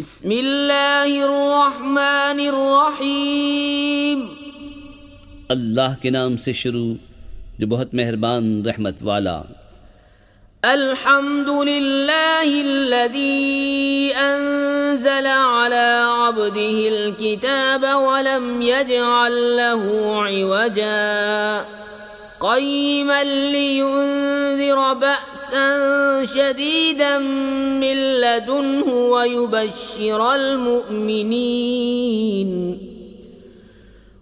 बिस्मिल्लाहिर्रहमानिर्रहीम। अल्लाह के नाम से शुरू जो बहुत मेहरबान रहमत वाला। अल्हम्दुलिल्लाहिल्लज़ी अंज़ला अला अब्दिहिल किताब वलम यजअल लहू इवजा क़य्यिमन लियुन्ज़िर बअसन शदीदन मिन लदुन्हु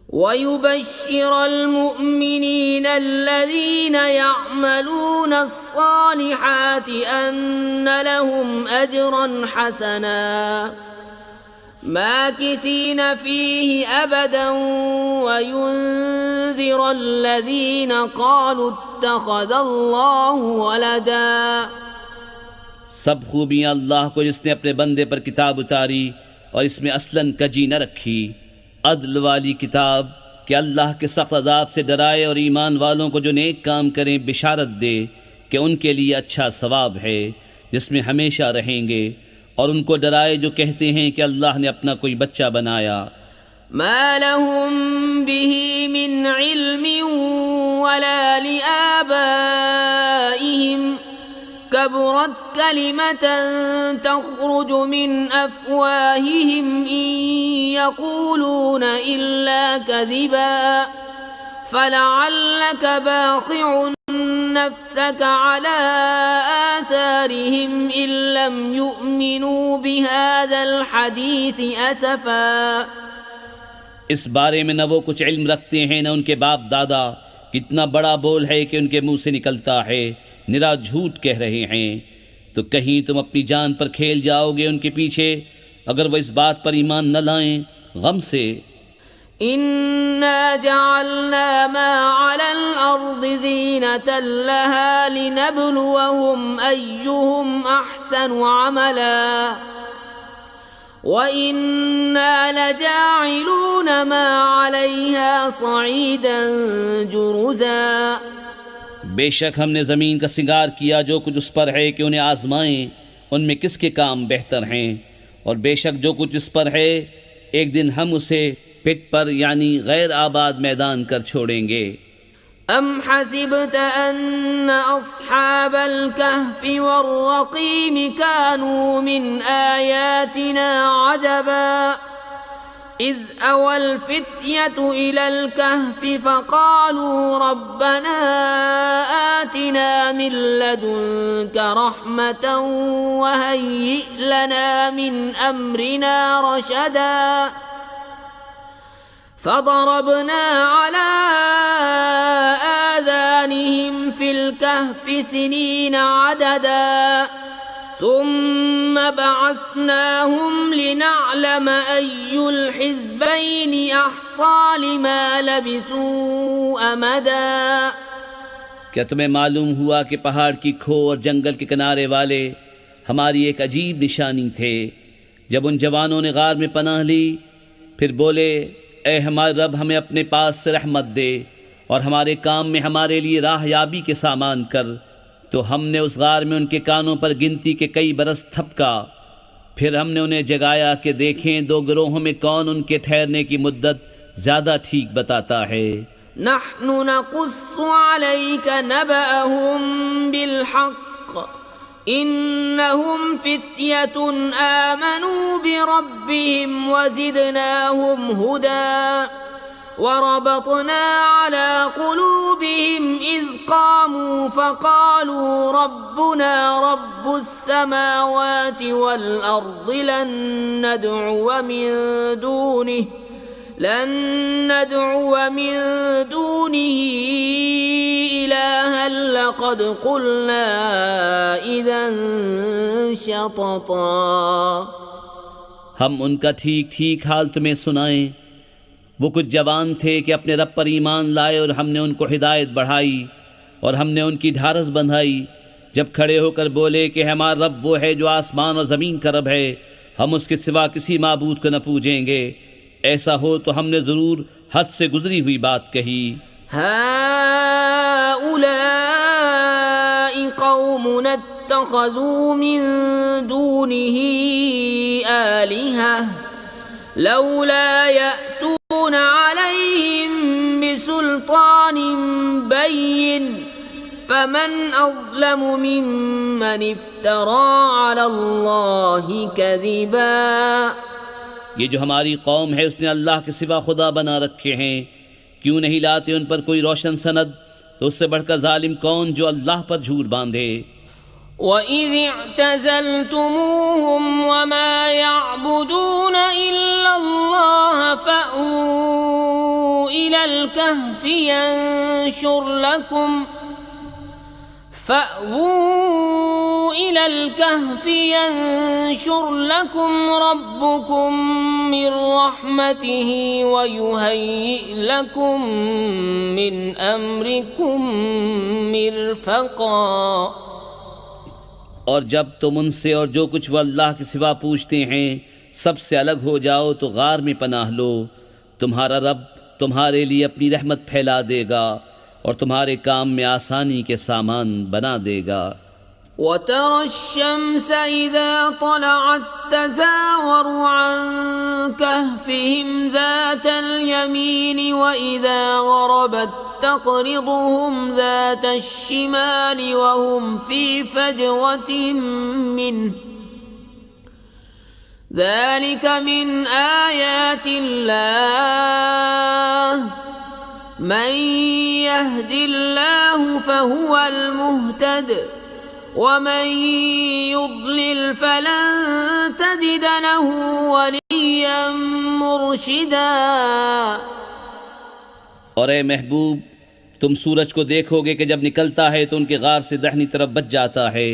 ويبشر المؤمنين الذين يعملون الصالحات أن لهم أجرا حسنا ماكثين فيه أبدا وينذر الذين قالوا اتخذ الله ولدا। सब खूबियाँ अल्लाह को जिसने अपने बंदे पर किताब उतारी और इसमें असलन कजी न रखी, अदल वाली किताब कि अल्लाह के सख्त अज़ाब से डराए और ईमान वालों को जो नेक काम करें बिशारत दे कि उनके लिए अच्छा सवाब है जिसमें हमेशा रहेंगे, और उनको डराए जो कहते हैं कि अल्लाह ने अपना कोई बच्चा बनाया। मा लहुम बिही मिन इल्मिन वला लिआबाइहिम कबरत कलिमतन तख़रुज मिन अफ़वाहिहिम इन यक़ूलून इल्ला कज़िबा फ़लअल्लक बाख़िउन नफ़्सक अला आथारिहिम इन लम युमिनू बिहाज़ल हदीस असफ़ा। इस बारे में न वो कुछ इल्म रखते हैं न उनके बाप दादा। कितना बड़ा बोल है कि उनके मुंह से निकलता है, निरा झूठ कह रहे हैं। तो कहीं तुम अपनी जान पर खेल जाओगे उनके पीछे अगर वो इस बात पर ईमान न लाएं गम से। इन्ना जअलना मा अलल अर्दि ज़ीनतन लहा लिनब्लुवहुम अय्युहुम अहसनु अमला व इन्ना लजाइलून मा अलैहा सईदन जुरुज़ा। बेशक हमने ज़मीन का सिंगार किया जो कुछ उस पर है कि उन्हें आजमाएं उनमें किसके काम बेहतर हैं, और बेशक जो कुछ इस पर है एक दिन हम उसे पिट पर यानी गैर आबाद मैदान कर छोड़ेंगे। अम हसिबत अन्न अस्हाबल कहफ़ि वर्रक़ीम कानू मिन आयातिना अजबा इज़ अवल फ़ित्यतु इलल कहफ़ि फ़क़ालू रब्बना आतिना मिन लदुन्क रहमतन वहय्यि लना मिन अम्रिना रशदा फ़दरबना अला आज़ानिहिम फ़िल कहफ़ि सिनीन अददा ثم بعثناهم لنعلم أي الحزبين أحصى لما لبثوا أمدا। क्या तुम्हें मालूम हुआ कि पहाड़ की खो और जंगल के किनारे वाले हमारी एक अजीब निशानी थे। जब उन जवानों ने गार में पनाह ली फिर बोले, ए हमारे रब हमें अपने पास से रहमत दे और हमारे काम में हमारे लिए राहयाबी के सामान कर, तो हमने उस गार में उनके कानों पर गिनती के कई बरस थपका। फिर हमने उन्हें जगाया कि देखें दो गिरोहों में कौन उनके ठहरने की मुद्दत ज़्यादा ठीक बताता है। नहनु नक़ुस्सु अलैका नबअहुम बिलहक़ इन्नहुम फ़ित्यतुन आमनू बिरब्बिहिम वज़िदनाहुम हुदा वरबतना अला क़ुलूबिहिम इज़ क़ामू फ़क़ालू रब्बुना रब्बुस समावाति वल अर्दि लन नद'ुव मिन दूनिही इलाहन लक़द क़ुलना इज़न शतता। हम उनका ठीक ठीक हाल तुम्हें सुनाएं। वो कुछ जवान थे कि अपने रब पर ईमान लाए और हमने उनको हिदायत बढ़ाई और हमने उनकी ढारस बंधाई जब खड़े होकर बोले कि हमारा रब वो है जो आसमान और ज़मीन का रब है, हम उसके सिवा किसी माबूद को न पूजेंगे। ऐसा हो तो हमने ज़रूर हद से गुजरी हुई बात कही। हाउलाई कौमुन اتخذوا من دونه آلهة لولا يأتون عليهم بسلطان بين فمن أظلم ممن افترى على الله كذبا। ये जो हमारी कौम है उसने अल्लाह के सिवा खुदा बना रखे हैं, क्यों नहीं लाते उन पर कोई रोशन सनद, तो उससे बढ़कर जालिम कौन जो अल्लाह पर झूठ बांधे। وَإِذِ اعْتَزَلْتُمُوهُمْ وَمَا يَعْبُدُونَ إِلَّا اللَّهَ فَأْوُوا إِلَى الكهف ينشر لكم ربكم من رحمته ويهيئ لكم من أمركم مرفقا। और जब तुम उनसे और जो कुछ वह अल्लाह के सिवा पूछते हैं सबसे अलग हो जाओ तो गार में पनाह लो, तुम्हारा रब तुम्हारे लिए अपनी रहमत फैला देगा और तुम्हारे काम में आसानी के सामान बना देगा। وَتَرَى الشَّمْسَ إِذَا طَلَعَت تَّزَاوَرُ عَن كَهْفِهِمْ ذَاتَ الْيَمِينِ وَإِذَا غَرَبَت تَّقْرِضُهُمْ ذَاتَ الشِّمَالِ وَهُمْ فِي فَجْوَةٍ مِّنْهُ ذَلِكَ مِنْ آيَاتِ اللَّهِ من يهد الله فهو المهتد ومن يضلل فلن تجد له وليا مرشدا। और ए महबूब, तुम सूरज को देखोगे कि जब निकलता है तो उनके गार से दाहिनी तरफ बच जाता है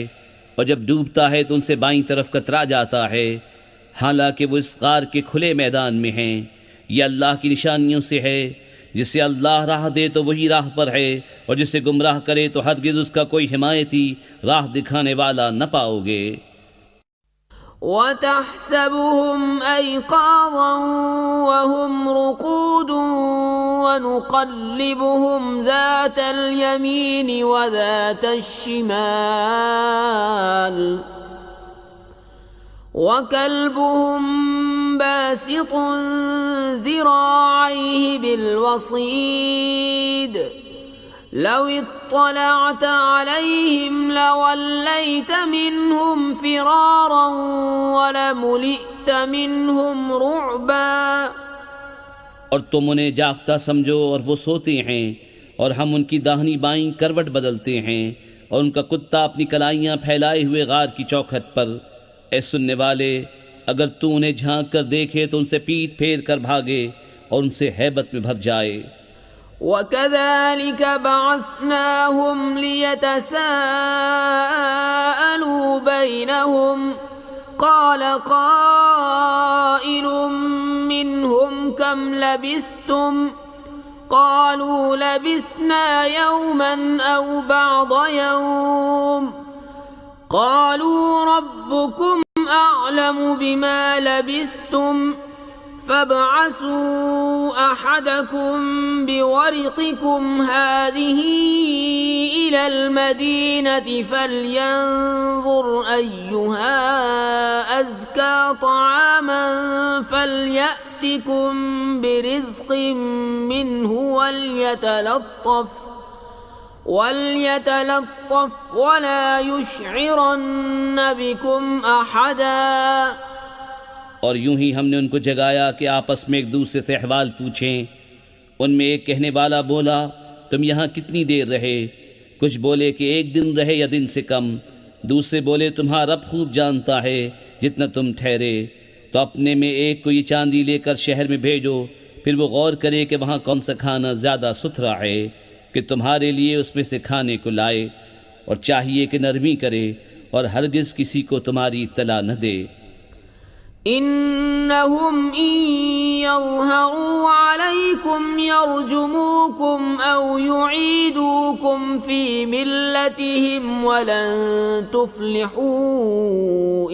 और जब डूबता है तो उनसे बाईं तरफ कतरा जाता है, हालांकि वो इस गार के खुले मैदान में हैं। यह अल्लाह की निशानियों से है, जिसे अल्लाह राह दे तो वही राह पर है और जिसे गुमराह करे तो हरगिज़ उसका कोई हिमायती राह दिखाने वाला न पाओगे। وَتَحْسَبُهُمْ أَيْقَاظًا وَهُمْ رُقُودٌ وَنُقَلِّبُهُمْ ذَاتَ الْيَمِينِ وَذَاتَ الشِّمَالِ وَكَلْبُهُمْ باسط ذراعيه بالوصيد لو اطلعت عليهم لوليت منهم فرارا ولملئت منهم رعبا। और तुम उन्हें जागता समझो और वो सोते हैं और हम उनकी दाहिनी बाईं करवट बदलते हैं और उनका कुत्ता अपनी कलाइयाँ फैलाए हुए गार की चौखट पर। ऐ सुनने वाले, अगर तू उन्हें झांक कर देखे तो उनसे पीठ फेर कर भागे और उनसे हैबत में भर जाए। وَكَذَلِكَ بَعَثْنَاهُمْ لِيَتَسَاءَلُوا بَيْنَهُمْ قَالَ قَائِلٌ مِّنْهُمْ كَمْ لَبِثْتُمْ قَالُوا لَبِثْنَا يَوْمًا أَوْ بَعْضَ يَوْمٍ قَالُوا رَبُّكُمْ أعلم بما لبثتم فابعثوا أحدكم بورقكم هذه إلى المدينة فلينظر أيها أزكى طعاما فليأتكم برزق منه وليتلطف ولا يشعرن بكم أحدا। और यूं ही हमने उनको जगाया कि आपस में एक दूसरे से अहवाल पूछें। उनमें एक कहने वाला बोला, तुम यहाँ कितनी देर रहे? कुछ बोले कि एक दिन रहे या दिन से कम। दूसरे बोले, तुम्हारा रब खूब जानता है जितना तुम ठहरे। तो अपने में एक को ये चांदी लेकर शहर में भेजो, फिर वो गौर करे कि वहाँ कौन सा खाना ज़्यादा सुथरा है कि तुम्हारे लिए उसमें से खाने को लाए, और चाहिए कि नरमी करे और हरगिज़ किसी को तुम्हारी इत्तला न दे। इन्नहुम इन यज़हरू अलैकुम यरजुमूकुम औ युईदूकुम फी मिल्लतिहिम वलन तुफ्लिहू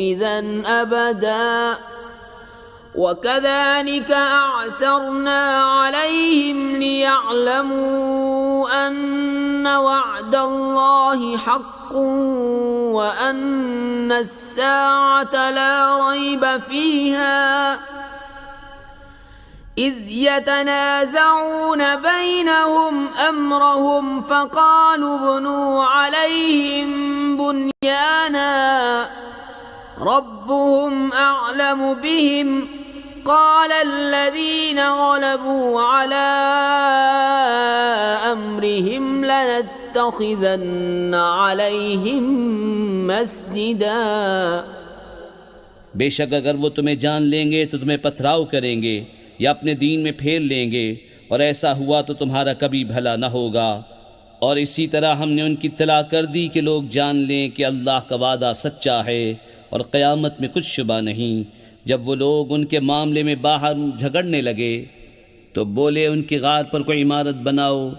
इज़न अबदा वकज़ालिक अअ्सरना अलैहिम लियअलमू अन्न वअदल्लाहि हक़्क़ وأن الساعة لا ريب فيها إذ يتنازعون بينهم أمرهم فقالوا ابنوا عليهم بنيانا ربهم أعلم بهم قال الذين غلبوا على أمرهم لنتخذن عليهم مسجدا। बेशक अगर वो तुम्हें जान लेंगे तो तुम्हें पथराव करेंगे या अपने दीन में फेर लेंगे, और ऐसा हुआ तो तुम्हारा कभी भला न होगा। और इसी तरह हमने उनकी इत्तला कर दी कि लोग जान लें कि अल्लाह का वादा सच्चा है और क़यामत में कुछ शुबा नहीं। जब वो लोग उनके मामले में बाहर झगड़ने लगे तो बोले उनकी गार पर कोई इमारत बनाओ,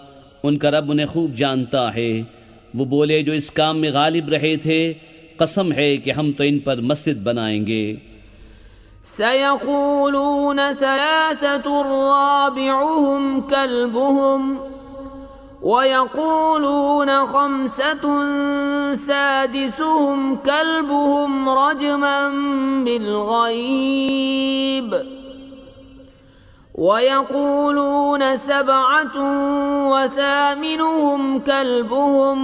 उनका रब उन्हें खूब जानता है। वो बोले जो इस काम में गालिब रहे थे, कसम है कि हम तो इन पर मस्जिद बनाएंगे। सयक़ूलून सलासतुर राबिउहुम कल्बुहुम वयक़ूलून खम्सतुन सादिसुहुम कल्बुहुम रजमन बिलग़ैब वयक़ूलून सबअतुन वथामिनुहुम कल्बुहुम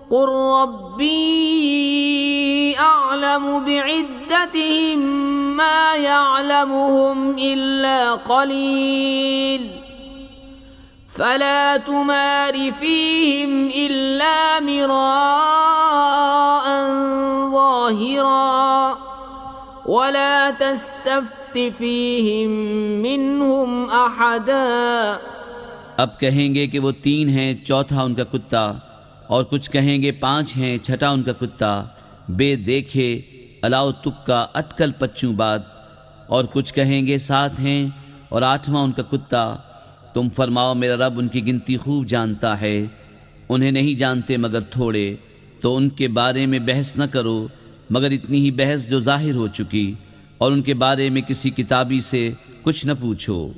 क़ुल रब्बी अअलमु बिइद्दतिहिम मा यअलमुहुम इल्ला क़लील फला तुमार फीहिम इल्ला मिराअन ज़ाहिरा वला तस्तफ्त फीहिम मिनहुम अहदा। अब कहेंगे कि वो 3 हैं, चौथा उनका कुत्ता, और कुछ कहेंगे 5 हैं, छठा उनका कुत्ता। बेदेखे अलाउ तुक्का अटकल पच्चू बात। और कुछ कहेंगे 7 हैं और 8वां उनका कुत्ता। तुम फरमाओ मेरा रब उनकी गिनती खूब जानता है, उन्हें नहीं जानते मगर थोड़े। तो उनके बारे में बहस न करो मगर इतनी ही बहस जो जाहिर हो चुकी, और उनके बारे में किसी किताबी से कुछ न पूछो।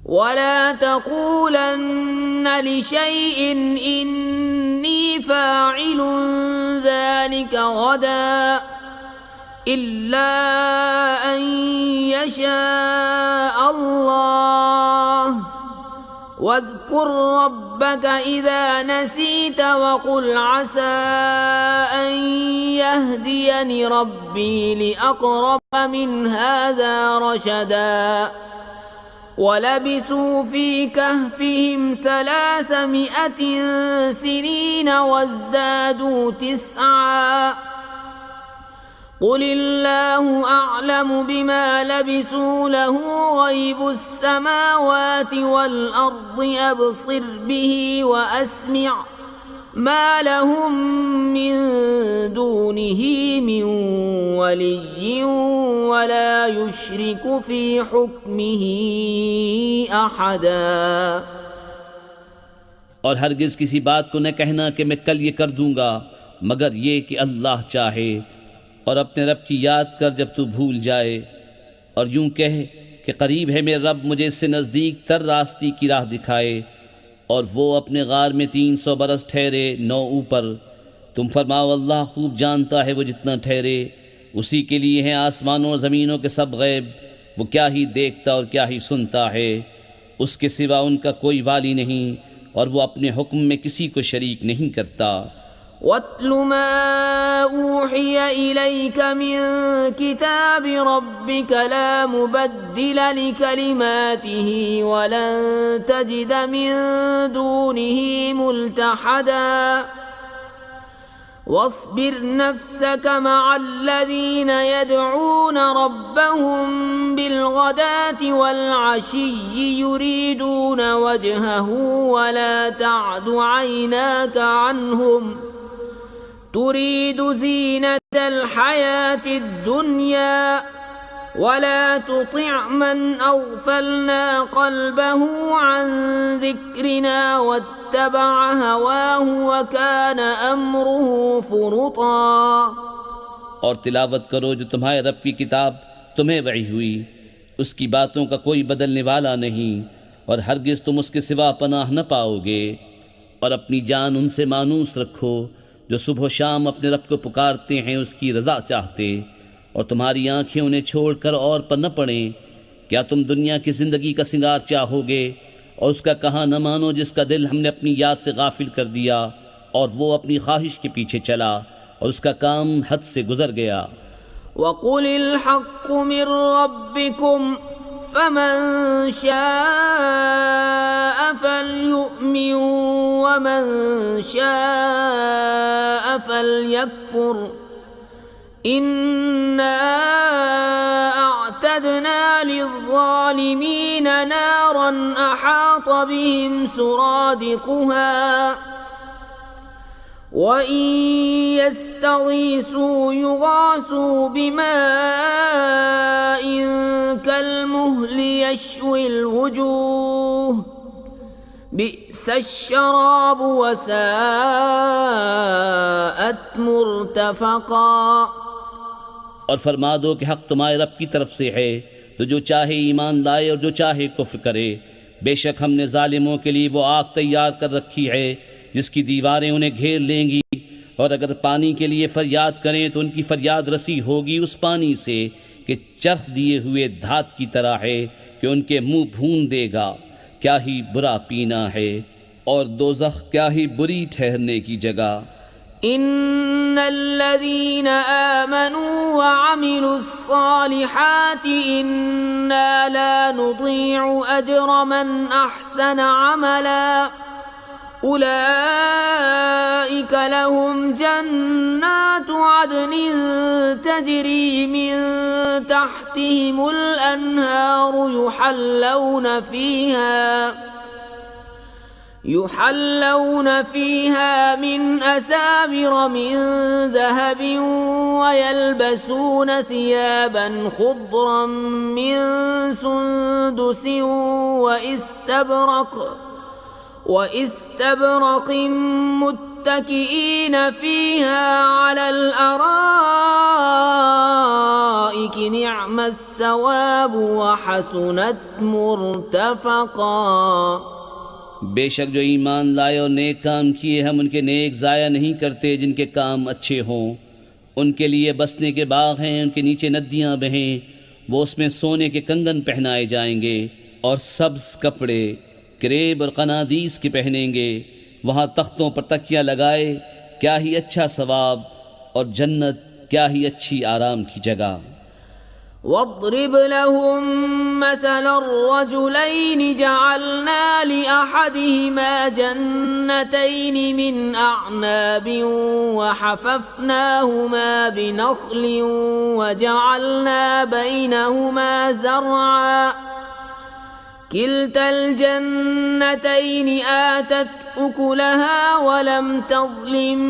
वला तक़ूलन्न लिशैइन इन्नी फ़ाइलुन ज़ालिका गदा इल्ला अन यशा अल्लाह वज़्कुर रब्बक इज़ा नसीत वक़ुल असा अन यहदियनि रब्बी लिअक़रब मिन हाज़ा रशदा। वलबिसू फ़ी कहफ़िहिम 300 सिनीन वज़्दादू 9 क़ुलिल्लाहु अअलमु बिमा लबिसू लहु ग़ैबुस समावाति वल अर्दि अबसिर बिही व अस्मिअ मा लहुम मिन दूनिही मिन वलिय्यिन वला युश्रिकु फ़ी हुक्मिही अहदा। और हरगिज़ किसी बात को न कहना कि मैं कल ये कर दूंगा, मगर ये कि अल्लाह चाहे। और अपने रब की याद कर जब तू भूल जाए, और यूं कह कि करीब है मेरा रब मुझे इससे नज़दीक तर रास्ते की राह दिखाए। और वो अपने गार में 300 बरस ठहरे 9 ऊपर। तुम फरमाओ अल्लाह खूब जानता है वो जितना ठहरे, उसी के लिए हैं आसमानों और ज़मीनों के सब गैब। वो क्या ही देखता और क्या ही सुनता है, उसके सिवा उनका कोई वाली नहीं, और वो अपने हुक्म में किसी को शरीक नहीं करता। वत्लु मा ऊहिया इलैका मिन किताबि रब्बिका ला मुबद्दिल लिकलिमातिही वलन तजिद मिन दूनिही मुल्तहदा। वस्बिर नफ्सक मअल्लज़ीन यदऊन रब्बहुम बिलगदाति वल्अशिय्यि युरीदून वजहहु वला तअदु ऐनाका अन्हुम तुरीदु ज़ीनतल हयातिद दुनिया वला तुतिअ मन अग़फलना क़ल्बहु अन ज़िक्रिना वत्तबअ हवाहु वकान अम्रुहु फ़ुरुता। और तिलावत करो जो तुम्हारे रब की किताब तुम्हें वही हुई, उसकी बातों का कोई बदलने वाला नहीं, और हरगिज़ तुम उसके सिवा पनाह न पाओगे। और अपनी जान उनसे मानूस रखो जो सुबह शाम अपने रब को पुकारते हैं उसकी रज़ा चाहते, और तुम्हारी आंखें उन्हें छोड़कर और पर न पड़ें। क्या तुम दुनिया की ज़िंदगी का सिंगार चाहोगे और उसका कहा न मानो जिसका दिल हमने अपनी याद से गाफिल कर दिया और वो अपनी ख्वाहिश के पीछे चला और उसका काम हद से गुजर गया। वक़ुलिल हक़्क़ु मिर रब्बिकुम फमन शाअ फलयुमिन वमन शाअ फलयकफुर इन्ना अअतदना लिज़्ज़ालिमीन नारन अहात बिहिम सुरादिकुहा वइन यस्तगीसू युगासू बिमाइन कलमुहलि यश्विल वुजूह बि'सश्शराबु वसाअत मुर्तफक़ा। और फरमा दो कि हक़ तुम्हारे रब की तरफ से है, तो जो चाहे ईमान लाए और जो चाहे कुफ्र करे। बेशक हमने जालिमों के लिए वो आग तैयार कर रखी है जिसकी दीवारें उन्हें घेर लेंगी, और अगर पानी के लिए फरियाद करें तो उनकी फरियाद रसी होगी उस पानी से कि चरख दिए हुए धात की तरह है कि उनके मुंह भून देगा। क्या ही बुरा पीना है, और दोज़ख क्या ही बुरी ठहरने की जगह। इन्नल्लज़ीना आमनू व अमिलुस्सालिहाति इन्ना ला नुज़ीअु अज्र मन अहसन अमला उलाइक लहुम जन्नातु अदनिन तजरी मिन तहतिहिमुल अन्हारु युहल्लौन फीहा मिन असाविर मिन ज़हबिन वयल्बसून सियाबन खुद्रन मिन सुंदुसिन वइस्तबरक़ मुत्तकिईन फीहा अलल अराइक निअमस्सवाबु व हसुनत मुर्तफ़क़ा। बेशक जो ईमान लाए और नेक काम किए हम उनके नेक ज़ाया नहीं करते जिनके काम अच्छे हों। उनके लिए बसने के बाग हैं, उनके नीचे नदियाँ बहें, वो उसमें सोने के कंगन पहनाए जाएंगे और सब्ज़ कपड़े करेब और कनादीस के पहनेंगे। वहाँ तख्तों पर तकिया लगाए, क्या ही अच्छा सवाब, और जन्नत क्या ही अच्छी आराम की जगह। वद्रिब लहुम मसला रजुलैनि जअलना लिअहदिहिमा जन्नतैनि मिन अअनाबिन वहफफनाहुमा बिनख्लिन वजअलना बैनहुमा ज़रअ किल्तल जन्नतैन आतत उकुलहा वलम तज़लिम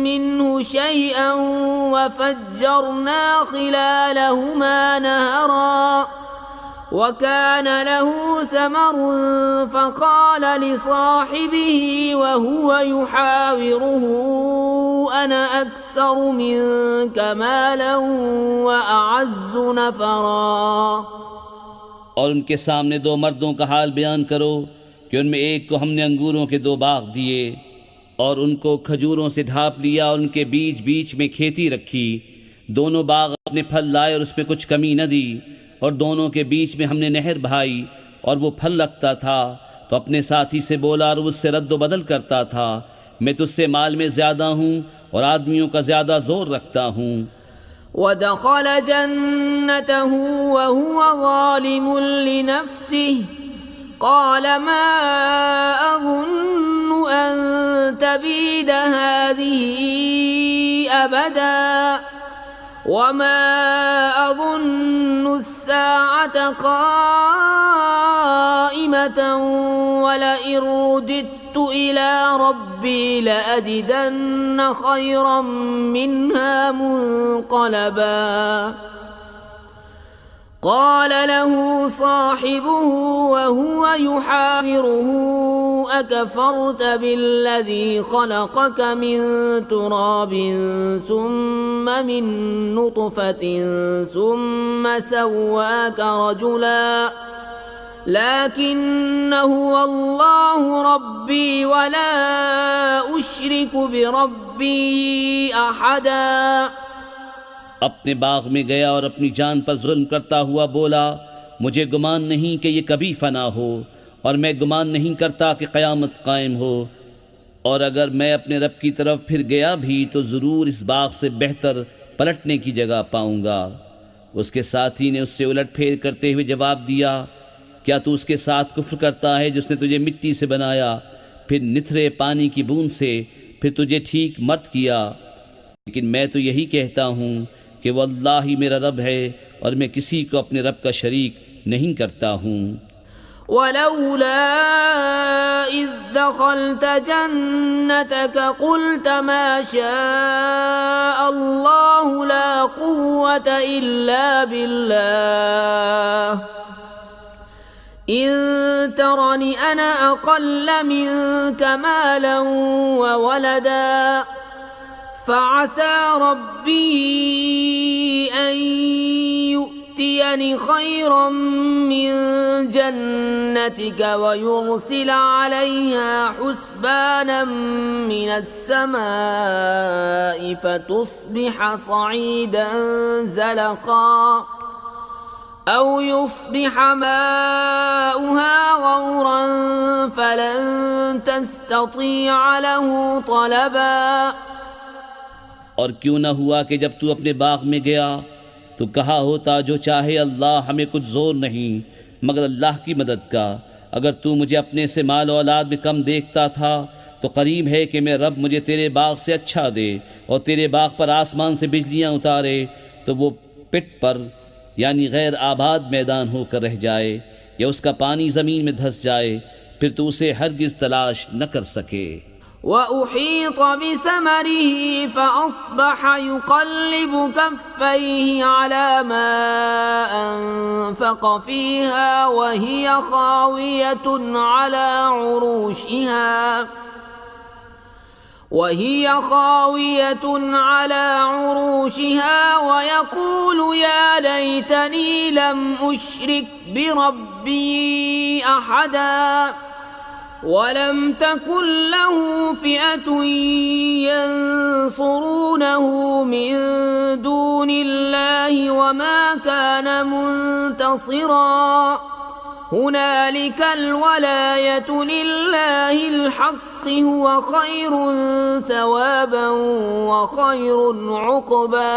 मिन्हु शैअन वफज्जरना खिलालहुमा नहरा वकान लहु समरुन फक़ाल लिसाहिबिही वहुव युहाविरुहु अना अक्सरु मिन्क मालन व अअज़्ज़ु नफ़रा। और उनके सामने दो मर्दों का हाल बयान करो कि उनमें एक को हमने अंगूरों के 2 बाग दिए और उनको खजूरों से ढाँप लिया और उनके बीच बीच में खेती रखी। दोनों बाग अपने फल लाए और उसमें कुछ कमी न दी, और दोनों के बीच में हमने नहर बहाई और वो फल रखता था तो अपने साथी से बोला और उससे रद्द बदल करता था, मैं तुझसे माल में ज़्यादा हूँ और आदमियों का ज़्यादा जोर रखता हूँ। वदखल जन्नतहु वहुव ज़ालिमुन लिनफ्सिहि क़ाल मा अज़ुन्नु अन तबीद हाज़िही अबदा वमा अज़ुन्नु अस्साअत क़ाइमतन वलइन रुदित्तु इला रब्बी लअजिदन्न खैरन मिन्हा मुन्क़लबा। क़ाल लहु साहिबुहु वहुव युहाविरुहु अकफ़रत बिल्लज़ी ख़लक़क मिन तुराबिन सुम्म मिन नुत्फ़तिन सुम्म सव्वाक रजुला लकिन्नहु अल्लाहु रब्बी वला उश्रिकु बिरब्बी अहदा। अपने बाग में गया और अपनी जान पर जुल्म करता हुआ बोला, मुझे गुमान नहीं कि ये कभी फना हो, और मैं गुमान नहीं करता कि क़यामत कायम हो, और अगर मैं अपने रब की तरफ फिर गया भी तो ज़रूर इस बाग से बेहतर पलटने की जगह पाऊंगा। उसके साथी ने उससे उलट फेर करते हुए जवाब दिया, क्या तू उसके साथ कुफ्र करता है जिसने तुझे मिट्टी से बनाया, फिर निथरे पानी की बूंद से, फिर तुझे ठीक मर्द किया? लेकिन मैं तो यही कहता हूँ कि वो अल्लाह ही मेरा रब है और मैं किसी को अपने रब का शरीक नहीं करता हूँ। वलौला इज़ दख़लत जन्नतक क़ुल्त मा शाअ अल्लाहु ला क़ुव्वत इल्ला बिल्लाह इन तरनी अना अक़ल्ल मिन्क मालन व वलदा फ़असा रब्बी अन युअ्तियनी खैरन मिन जन्नतिक व युरसिल अलैहा हुस्बानन मिनस समाइ फ़तुस्बिह सईदन ज़लक़ा औ युस्बिह माउहा गौरन फलन तस्ततीअ लहू तलबा। और क्यों न हुआ कि जब तू अपने बाग में गया तो कहा होता, जो चाहे अल्लाह, हमें कुछ जोर नहीं मगर अल्लाह की मदद का। अगर तू मुझे अपने से माल औलाद में कम देखता था तो करीब है कि मैं रब मुझे तेरे बाग से अच्छा दे और तेरे बाग पर आसमान से बिजलियाँ उतारे तो वो पिट पर यानी गैर आबाद मैदान होकर रह जाए या उसका पानी ज़मीन में धंस जाए, फिर तो उसे हरगिज़ तलाश न कर सके। वउहीत बिसमरिही फअस्बह युक़ल्लिबु कफ़्फ़ैहि अला मा अनफ़क़ फ़ीहा वहिय ख़ावियतुन अला उरूशिहा वयक़ूलु या लैतनी लम उश्रिक बिरब्बी अहदा वलम तकुन लहू फ़िअतुन यंसुरूनहु मिन दूनिल्लाहि वमा कान मुंतसिरा हुनालिकल वलायतु लिल्लाहिल हक़्क़ि हुवा खैरुन सवाबन व खैरुन उक़बा।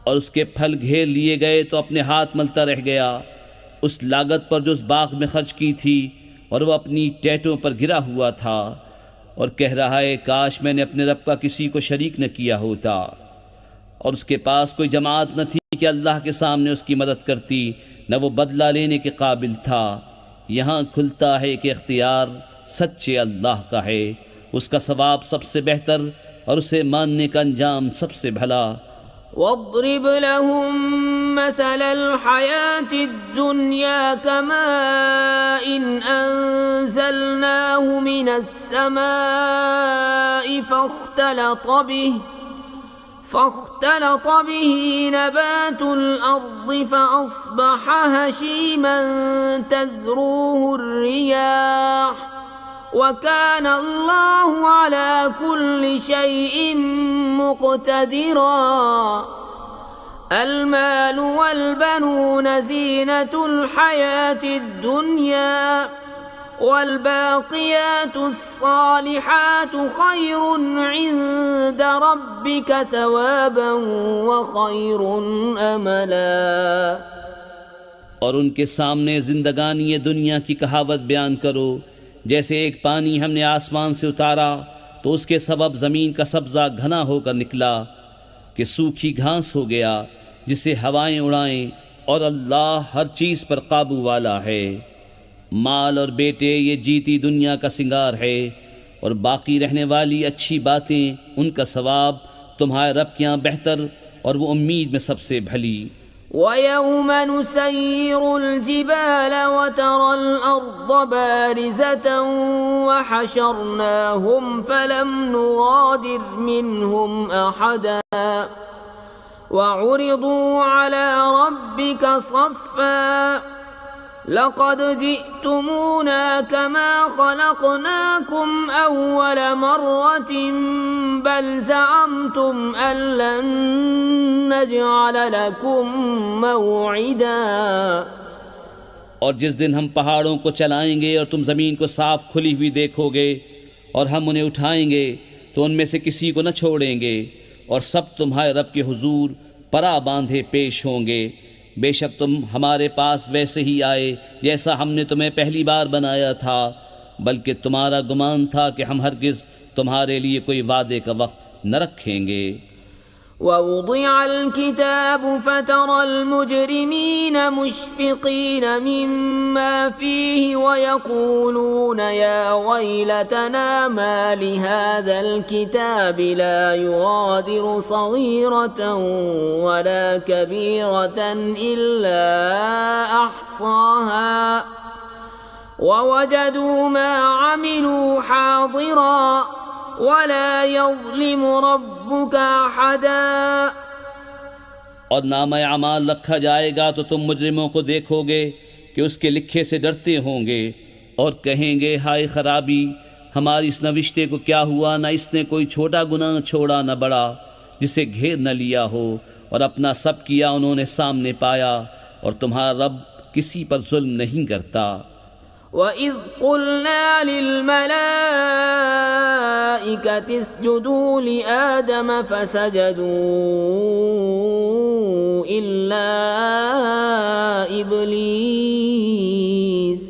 और उसके फल घेर लिए गए तो अपने हाथ मलता रह गया उस लागत पर जो उस बाग में खर्च की थी, और वह अपनी टेटों पर गिरा हुआ था और कह रहा है, काश मैंने अपने रब का किसी को शरीक न किया होता। और उसके पास कोई जमात न थी कि अल्लाह के सामने उसकी मदद करती, न वो बदला लेने के काबिल था। यहाँ खुलता है कि इख्तियार सच्चे अल्लाह का है, उसका सवाब सबसे बेहतर और उसे मानने का अंजाम सबसे भला। वद्रिब लहुम मसलल हयातिद दुनिया कमाइन अंज़लनाहु मिनस समाइ فاختلط به نبات الأرض فأصبح هشيما تذروه الرياح وكان الله على كل شيء مقتدرا المال والبنون زينة الحياة الدنيا والباقيات الصالحات خير عند ربك ثوابا وخير أملا। और उनके सामने जिंदगानी दुनिया की कहावत बयान करो, जैसे एक पानी हमने आसमान से उतारा तो उसके सबब ज़मीन का सब्ज़ा घना होकर निकला कि सूखी घास हो गया जिसे हवाएं उड़ाएं, और अल्लाह हर चीज़ पर काबू वाला है। माल और बेटे ये जीती दुनिया का सिंगार है, और बाकी रहने वाली अच्छी बातें उनका सवाब तुम्हारे रब के यहाँ बेहतर और वो उम्मीद में सबसे भली। वयौम नुसय्यिरुल जिबाल वतरल अर्द बारिज़तन वहशरनाहुम फलम नुगादिर मिनहुम अहदा वउरिदू अला रब्बिका सफ़्फ़ा लक़द जिअ्तुमूना कमा ख़लक़नाकुम अव्वल मर्रतिन बल ज़अम्तुम अल्लन नजअल लकुम मौइदा। और जिस दिन हम पहाड़ों को चलाएंगे और तुम ज़मीन को साफ खुली हुई देखोगे और हम उन्हें उठाएंगे तो उनमें से किसी को न छोड़ेंगे और सब तुम्हारे रब के हुजूर परा बांधे पेश होंगे। बेशक तुम हमारे पास वैसे ही आए जैसा हमने तुम्हें पहली बार बनाया था, बल्कि तुम्हारा गुमान था कि हम हरगिज़ तुम्हारे लिए कोई वादे का वक्त न रखेंगे। ववुदिअल किताब फतरल मुजरिमीन मुश्फिकीन मिम्मा फीहि वयक़ूलून या वैलतना मा लिहाज़ल किताबि ला युगादिरु सगीरतन वला कबीरतन इल्ला अहसाहा ववजदू मा अमिलू हादिरा वला यज़लिमु रब्बुका अहदा। और नामा अमाल रखा जाएगा तो तुम मुजरिमों को देखोगे कि उसके लिखे से डरते होंगे और कहेंगे हाय खराबी, हमारी इस नविश्ते को क्या हुआ, न इसने कोई छोटा गुनाह छोड़ा न बड़ा जिसे घेर न लिया हो, और अपना सब किया उन्होंने सामने पाया, और तुम्हारा रब किसी पर जुल्म नहीं करता। वइज़ क़ुल्ना लिल-मलाइकति इसजुदू लिआदम फसजदू इल्ला इब्लीस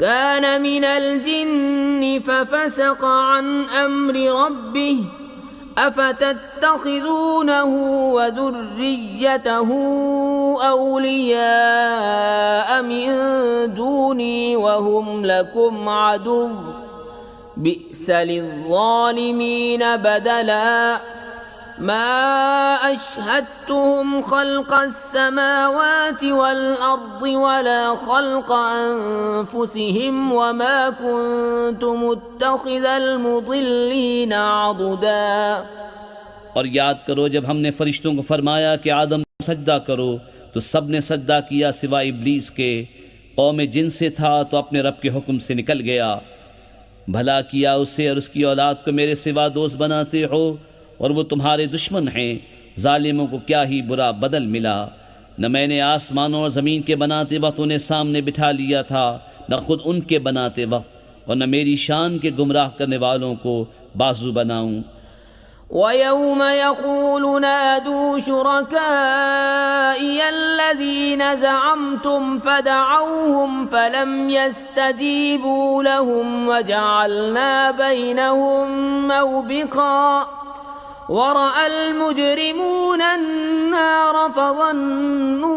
कान मिनल जिन्नि फफसक़ अन अम्रि रब्बिह अफतत्तखिज़ूनहु व ज़ुर्रिय्यतहु औलिया मिन दूनी व हुम लकुम अदुव्व बि'स लिज़्ज़ालिमीन बदला मा अशहदतुहुम खल्क़स समावाति वल अर्दि वला खल्क़ अनफुसिहिम वमा कुन्तु मुत्तखिज़ल मुदिल्लीन अदुदा। और याद करो जब हमने फरिश्तों को फरमाया कि आदम सजदा करो तो सब ने सजदा किया सिवाय इब्लीस के। कौम जिन से था तो अपने रब के हुक्म से निकल गया। भला किया उसे और उसकी औलाद को मेरे सिवा दोस्त बनाते हो, और वो तुम्हारे दुश्मन हैं। जालिमों को क्या ही बुरा बदल मिला। न मैंने आसमानों और ज़मीन के बनाते वक्त उन्हें सामने बिठा लिया था, न खुद उनके बनाते वक्त, और न मेरी शान के गुमराह करने वालों को बाजू बनाऊं। वयौम यक़ूलु नादू शुरकाइय अल्लज़ीन ज़अमतुम फदअऊहुम फलम यस्तजीबू लहुम वजअलना बैनहुम मौबिक़ा वरअल मुजरिमून अन्नार फज़न्नू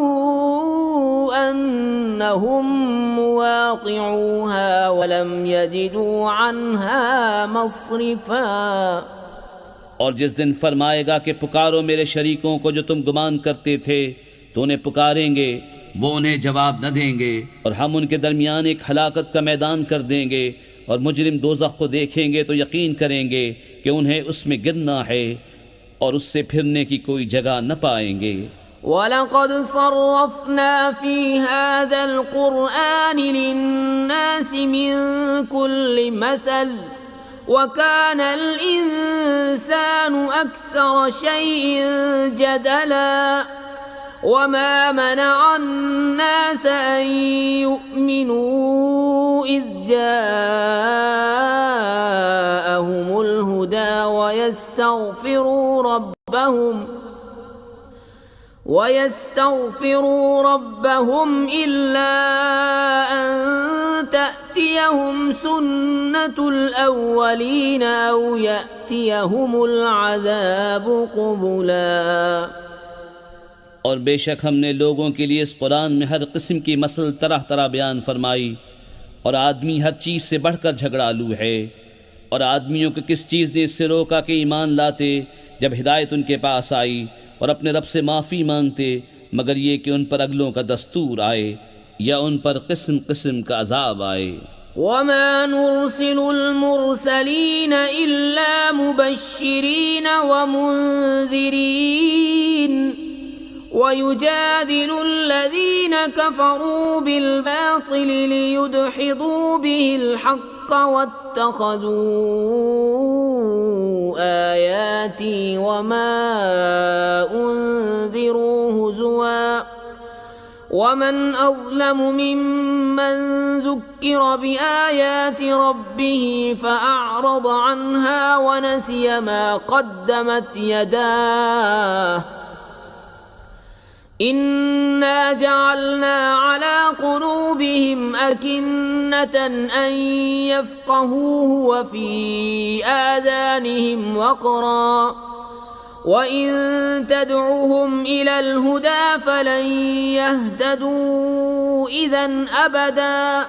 अन्नहुम मुवाक़िऊहा वलम यजिदू अन्हा मस्रिफ़ा। और जिस दिन फरमाएगा कि पुकारो मेरे शरीकों को जो तुम गुमान करते थे, तो उन्हें पुकारेंगे, वो उन्हें जवाब न देंगे, और हम उनके दरमियान एक हलाकत का मैदान कर देंगे, और मुजरिम दोज़ख को देखेंगे तो यकीन करेंगे कि उन्हें उसमें गिरना है और उससे फिरने की कोई जगह न पाएंगे। वलक़द सर्रफ़ना फ़ी हाज़ल क़ुरआनि लिन्नासि मिन कुल्लि मसल वकानल इंसानु अक्सर शैइन जदला वमा मनअन नास अन युमिनू इज़ जाअहुमुल हुदा वयस्तग़फ़िरू रब्बहुम इल्ला अन तअतियहुम सुन्नतुल अव्वलीन औ यअतियहुमुल अज़ाबु क़ुबुला। और बेशक हमने लोगों के लिए इस कुरान में हर किस्म की मसल तरह तरह बयान फरमाई, और आदमी हर चीज़ से बढ़कर झगड़ालू है। और आदमियों को किस चीज़ ने इससे रोका कि ईमान लाते जब हिदायत उनके पास आई और अपने रब से माफ़ी मांगते, मगर ये कि उन पर अगलों का दस्तूर आए या उन पर किस्म किस्म का अजाब आए। वमा नुरसिलुल मुरसलीन इल्ला मुबश्शिरीन व मुंज़िरीन ويجادل الذين كفروا بالباطل ليدحضوا به الحق واتخذوا آياتي وما أنذروا هزوا ومن أظلم ممن ذكر بآيات ربه فأعرض عنها ونسي ما قدمت يداه إنا جعلنا على قلوبهم أكنة أن يفقهوه وفي آذانهم وقرا وإن تدعوهم إلى الهدى فلن يهتدوا إذن أبدا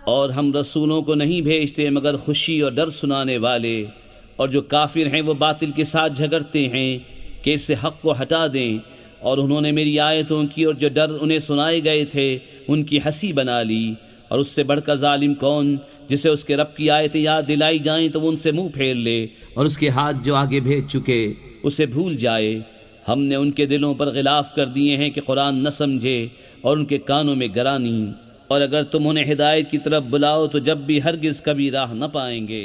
और हम रसूलों को नहीं भेजते मगर खुशी और डर सुनाने वाले, और जो काफिर हैं वो बातिल के साथ झगड़ते हैं कि इससे हक़ को हटा दें, और उन्होंने मेरी आयतों की और जो डर उन्हें सुनाए गए थे उनकी हंसी बना ली। और उससे बढ़कर जालिम कौन, जिसे उसके रब की आयतें याद दिलाई जाएं तो वो उनसे मुंह फेर ले, और उसके हाथ जो आगे भेज चुके उसे भूल जाए। हमने उनके दिलों पर गिलाफ कर दिए हैं कि कुरान न समझे, और उनके कानों में गरानी। और अगर तुम उन्हें हिदायत की तरफ बुलाओ तो जब भी हरगिज़ कभी राह न पाएंगे।